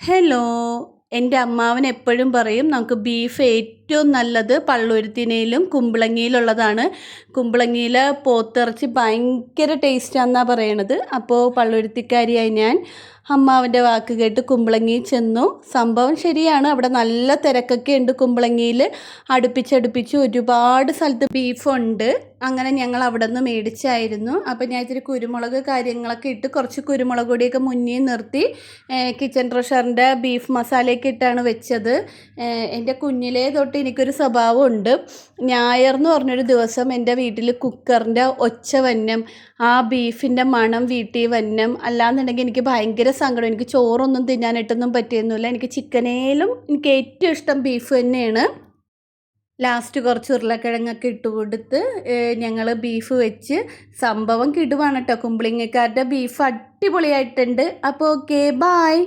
Hello. എൻ്റെ അമ്മാവൻ എപ്പോഴും പറയും നമുക്ക് ബീഫ് ഏറ്റവും നല്ലത് പള്ളുരുത്തിനയിലും കുമ്പളങ്ങിയിലുള്ളതാണ്. കുമ്പളങ്ങിയിലെ പോത്തിറച്ചി ഭയങ്കര ടേസ്റ്റാണെന്നാണ് പറയണത്. അപ്പോൾ പള്ളുരുത്തിക്കാരിയായി ഞാൻ അമ്മാവൻ്റെ വാക്ക് കേട്ട് കുമ്പളങ്ങിയിൽ ചെന്നു. സംഭവം ശരിയാണ്, അവിടെ നല്ല തിരക്കൊക്കെ ഉണ്ട്. കുമ്പളങ്ങിയിൽ അടുപ്പിച്ചടുപ്പിച്ച് ഒരുപാട് സ്ഥലത്ത് ബീഫുണ്ട്. അങ്ങനെ ഞങ്ങൾ അവിടെ നിന്ന് മേടിച്ചായിരുന്നു. അപ്പോൾ ഞാൻ ഇത്തിരി കുരുമുളക് കാര്യങ്ങളൊക്കെ ഇട്ട് കുറച്ച് കുരുമുളക് പൊടിയൊക്കെ മുന്നിൽ നിർത്തി കിച്ചൺ ട്രഷറിൻ്റെ ബീഫ് മസാലയൊക്കെ ഇട്ടാണ് വെച്ചത്. എൻ്റെ കുഞ്ഞിലേ തൊട്ട് എനിക്കൊരു സ്വഭാവമുണ്ട്. ഞായർ എന്ന് പറഞ്ഞൊരു ദിവസം എൻ്റെ വീട്ടിൽ കുക്കറിൻ്റെ ഒച്ച വന്നം, ആ ബീഫിൻ്റെ മണം വീട്ടിൽ വന്നം. അല്ലാന്നുണ്ടെങ്കിൽ എനിക്ക് ഭയങ്കര സങ്കടം. എനിക്ക് ചോറൊന്നും തിന്നാനായിട്ടൊന്നും പറ്റിയൊന്നുമില്ല. എനിക്ക് ചിക്കനേലും എനിക്ക് ഏറ്റവും ഇഷ്ടം ബീഫ് തന്നെയാണ്. ലാസ്റ്റ് കുറച്ച് ഉരുളക്കിഴങ്ങൊക്കെ ഇട്ട് കൊടുത്ത് ഞങ്ങൾ ബീഫ് വെച്ച് സംഭവം കിടുവാണ് കേട്ടോ. കുമ്പളിങ്ങക്കാരുടെ ബീഫ് അടിപൊളിയായിട്ടുണ്ട്. അപ്പോൾ ഓക്കെ, ബായ്.